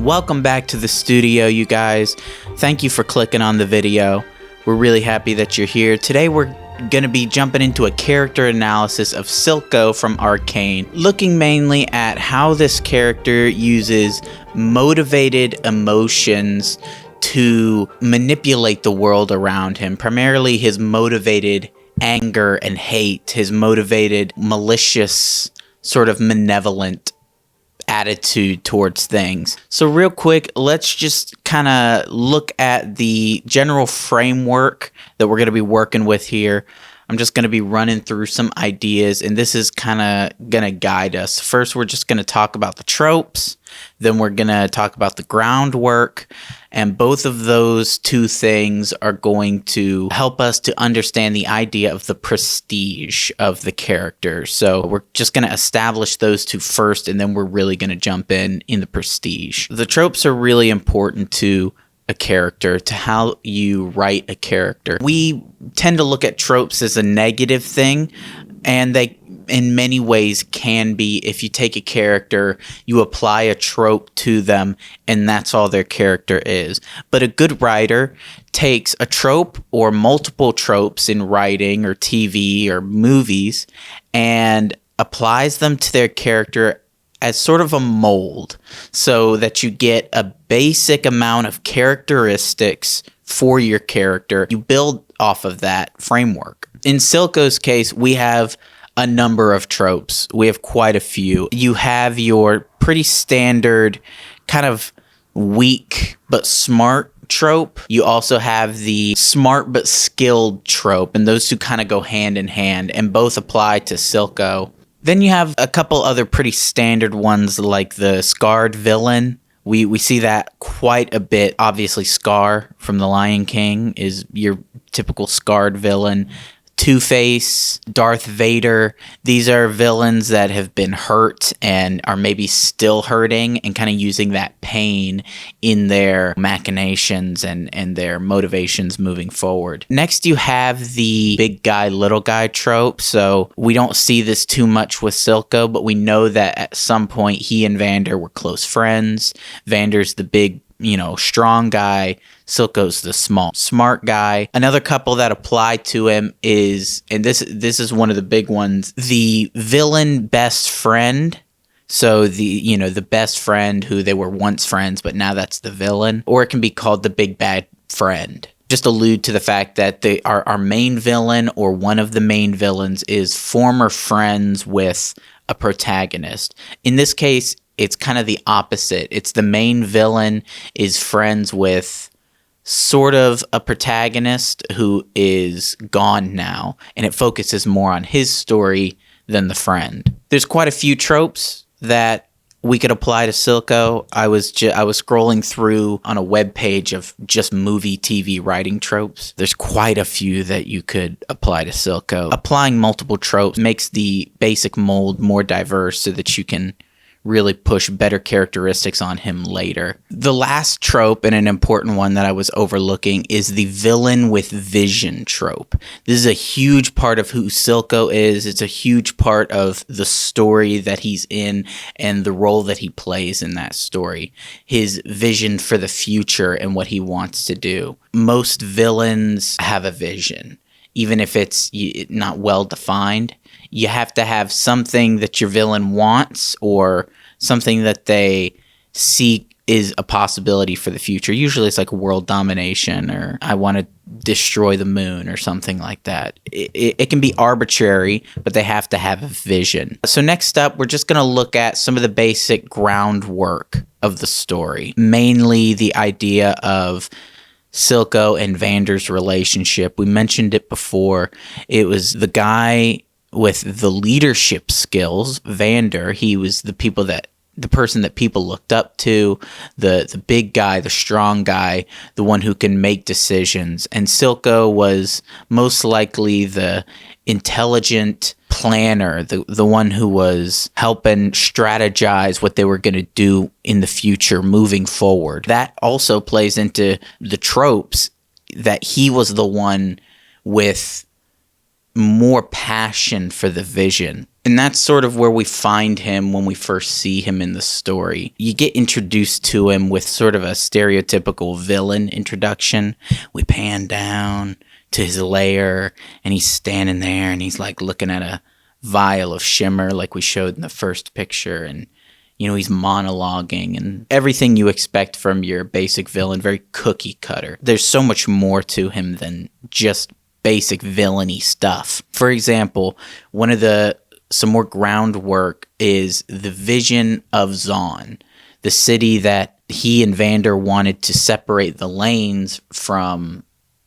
Welcome back to the studio, you guys. Thank you for clicking on the video. We're really happy that you're here. Today we're going to be jumping into a character analysis of Silco from Arcane, looking mainly at how this character uses motivated emotions to manipulate the world around him, primarily his motivated anger and hate, his motivated malicious, sort of malevolent attitude towards things. So real quick, let's just kind of look at the general framework that we're going to be working with here. I'm just going to be running through some ideas, and this is kind of going to guide us. First, we're just going to talk about the tropes. Then we're going to talk about the groundwork, and both of those two things are going to help us to understand the idea of the prestige of the character. So we're just going to establish those two first, and then we're really going to jump in the prestige. The tropes are really important to a character, to how you write a character. We tend to look at tropes as a negative thing, and they in many ways can be. If you take a character, you apply a trope to them, and that's all their character is. But a good writer takes a trope or multiple tropes in writing or TV or movies and applies them to their character as sort of a mold, so that you get a basic amount of characteristics for your character. You build off of that framework. In Silco's case, we have a number of tropes. We have quite a few. You have your pretty standard kind of weak but smart trope. You also have the smart but skilled trope, and those two kind of go hand in hand, and both apply to Silco. Then you have a couple other pretty standard ones, like the scarred villain. We see that quite a bit. Obviously, Scar from The Lion King is your typical scarred villain. Two-Face, Darth Vader, these are villains that have been hurt and are maybe still hurting, and kind of using that pain in their machinations and their motivations moving forward. Next, you have the big guy, little guy trope. So we don't see this too much with Silco, but we know that at some point he and Vander were close friends. Vander's the big, strong guy. Silco's the small, smart guy. Another couple that apply to him is, and this is one of the big ones, the villain best friend. So the best friend who they were once friends, but now that's the villain. Or it can be called the big bad friend. Just allude to the fact that our main villain, or one of the main villains, is former friends with a protagonist. In this case, it's kind of the opposite. It's the main villain is friends with sort of a protagonist who is gone now, and it focuses more on his story than the friend. There's quite a few tropes that we could apply to Silco. I was scrolling through on a web page of just movie TV writing tropes. There's quite a few that you could apply to Silco. Applying multiple tropes makes the basic mold more diverse, so that you can really push better characteristics on him later. The last trope, and an important one that I was overlooking, is the villain with vision trope. This is a huge part of who Silco is. It's a huge part of the story that he's in and the role that he plays in that story. His vision for the future and what he wants to do. Most villains have a vision, even if it's not well defined. You have to have something that your villain wants, or something that they see is a possibility for the future. Usually it's like world domination, or I want to destroy the moon, or something like that. It can be arbitrary, but they have to have a vision. So next up, we're just going to look at some of the basic groundwork of the story. Mainly the idea of Silco and Vander's relationship. We mentioned it before. It was the guy with the leadership skills, Vander. He was the person that people looked up to, the big guy, the strong guy, the one who can make decisions. And Silco was most likely the intelligent planner, the one who was helping strategize what they were going to do in the future moving forward. That also plays into the tropes, that he was the one with more passion for the vision. And that's sort of where we find him when we first see him in the story. You get introduced to him with sort of a stereotypical villain introduction. We pan down to his lair, and he's standing there, and he's like looking at a vial of shimmer like we showed in the first picture, and he's monologuing and everything you expect from your basic villain, very cookie cutter. There's so much more to him than just basic villainy stuff. For example, some more groundwork is the vision of Zaun, the city that he and Vander wanted to separate the lanes from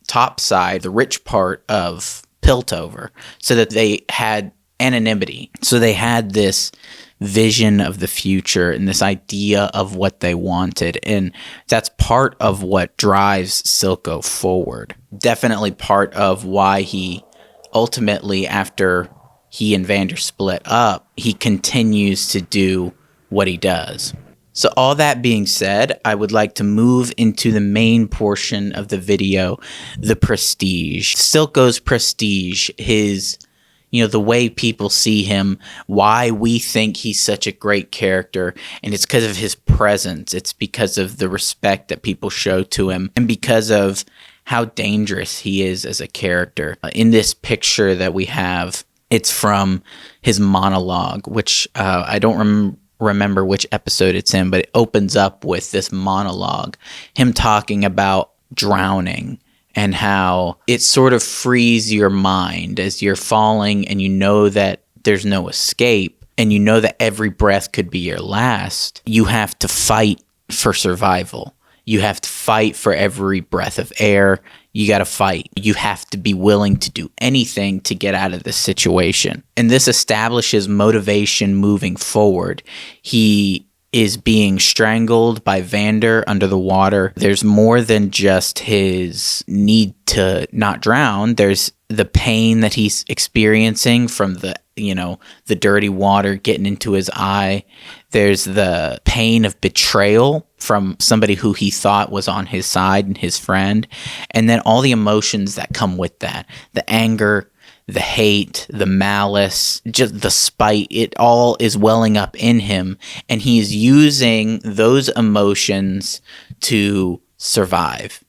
Topside, the rich part of Piltover, so that they had anonymity. So they had this vision of the future and this idea of what they wanted. And that's part of what drives Silco forward. Definitely part of why he ultimately, after he and Vander split up, he continues to do what he does. So all that being said, I would like to move into the main portion of the video, the prestige. Silco's prestige, the way people see him, why we think he's such a great character, and it's because of his presence. It's because of the respect that people show to him, and because of how dangerous he is as a character. In this picture that we have, it's from his monologue, which I don't remember which episode it's in, but it opens up with this monologue, him talking about drowning and how it sort of frees your mind as you're falling, and you know that there's no escape, and you know that every breath could be your last. You have to fight for survival. You have to fight for every breath of air. You got to fight. You have to be willing to do anything to get out of this situation. And this establishes motivation moving forward. He is being strangled by Vander under the water. There's more than just his need to not drown. There's the pain that he's experiencing from the dirty water getting into his eye. There's the pain of betrayal from somebody who he thought was on his side and his friend. And then all the emotions that come with that, the anger, the hate, the malice, just the spite, it all is welling up in him. And he's using those emotions to survive,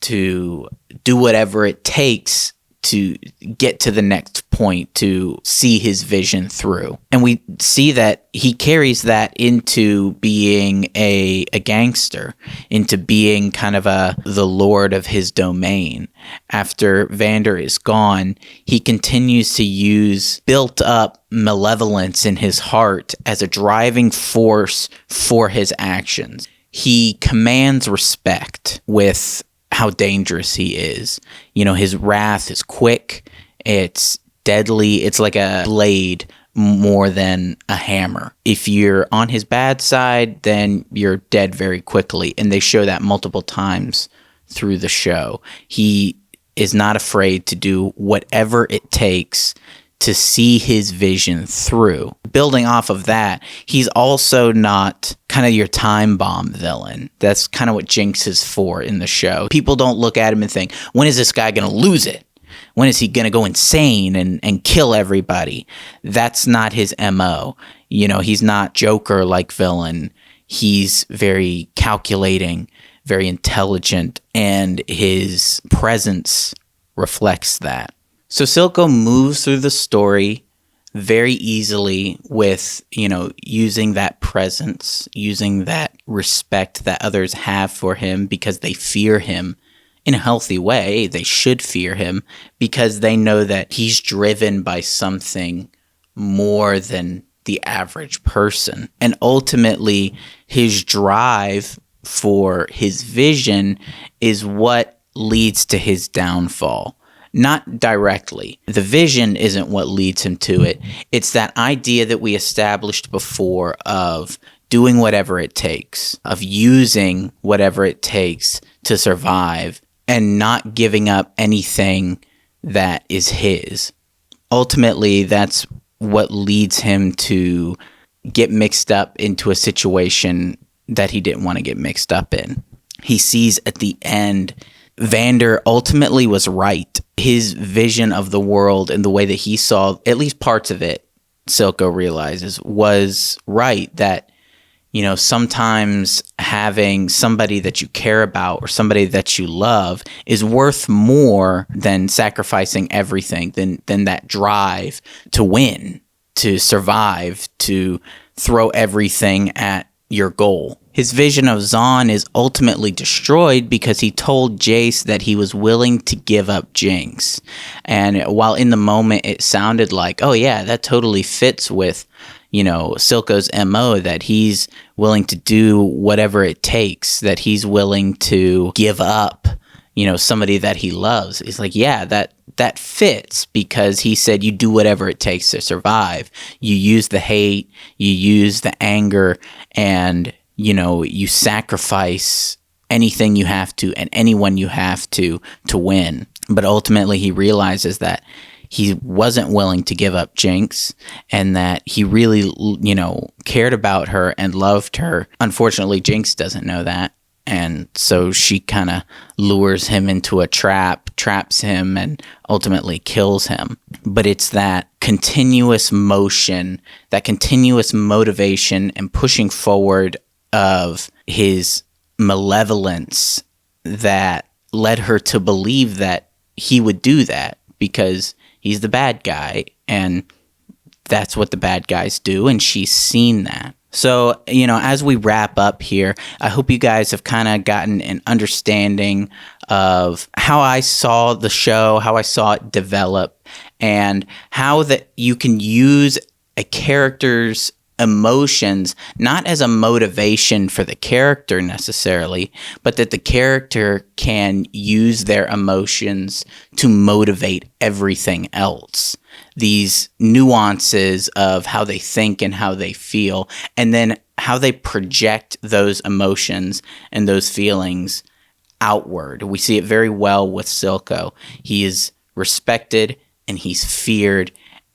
to do whatever it takes to get to the next point, to see his vision through. And we see that he carries that into being a gangster, into being kind of the lord of his domain. After Vander is gone, he continues to use built up malevolence in his heart as a driving force for his actions. He commands respect with how dangerous he is. His wrath is quick, it's deadly, it's like a blade more than a hammer. If you're on his bad side, then you're dead very quickly, and they show that multiple times through the show. He is not afraid to do whatever it takes to see his vision through. Building off of that, he's also not kind of your time bomb villain. That's kind of what Jinx is for in the show. People don't look at him and think, when is this guy going to lose it? When is he going to go insane and kill everybody? That's not his MO. He's not Joker-like villain. He's very calculating, very intelligent, and his presence reflects that. So Silco moves through the story very easily with, using that presence, using that respect that others have for him because they fear him in a healthy way. They should fear him because they know that he's driven by something more than the average person. And ultimately, his drive for his vision is what leads to his downfall. Not directly. The vision isn't what leads him to it. It's that idea that we established before of doing whatever it takes, of using whatever it takes to survive, and not giving up anything that is his. Ultimately, that's what leads him to get mixed up into a situation that he didn't want to get mixed up in. He sees at the end Vander ultimately was right. His vision of the world and the way that he saw at least parts of it, Silco realizes, was right. That, you know, sometimes having somebody that you care about or somebody that you love is worth more than sacrificing everything, than that drive to win, to survive, to throw everything at your goal. His vision of Zaun is ultimately destroyed because he told Jace that he was willing to give up Jinx. And while in the moment it sounded like, oh yeah, that totally fits with, you know, Silco's MO, that he's willing to do whatever it takes, that he's willing to give up, you know, somebody that he loves. It's like, yeah, that fits, because he said you do whatever it takes to survive. You use the hate, you use the anger, and, you know, you sacrifice anything you have to and anyone you have to win. But ultimately he realizes that he wasn't willing to give up Jinx, and that he really, you know, cared about her and loved her. Unfortunately, Jinx doesn't know that. And so she kind of lures him into a trap, traps him, and ultimately kills him. But it's that continuous motion, that continuous motivation and pushing forward of his malevolence that led her to believe that he would do that, because he's the bad guy, and that's what the bad guys do, and she's seen that. So, you know, as we wrap up here, I hope you guys have kind of gotten an understanding of how I saw the show, how I saw it develop, and how that you can use a character's emotions not as a motivation for the character necessarily, but that the character can use their emotions to motivate everything else. These nuances of how they think and how they feel, and then how they project those emotions and those feelings outward. We see it very well with Silco. He is respected and he's feared,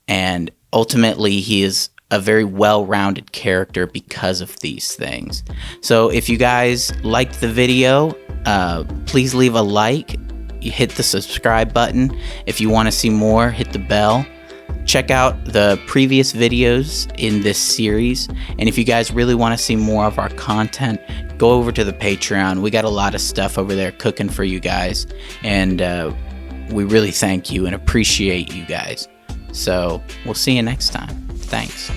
and ultimately he is a very well-rounded character because of these things. So if you guys liked the video, please leave a like. You hit the subscribe button. If you want to see more, hit the bell. Check out the previous videos in this series. And if you guys really want to see more of our content, go over to the Patreon. We got a lot of stuff over there cooking for you guys. And we really thank you and appreciate you guys. So we'll see you next time. Thanks.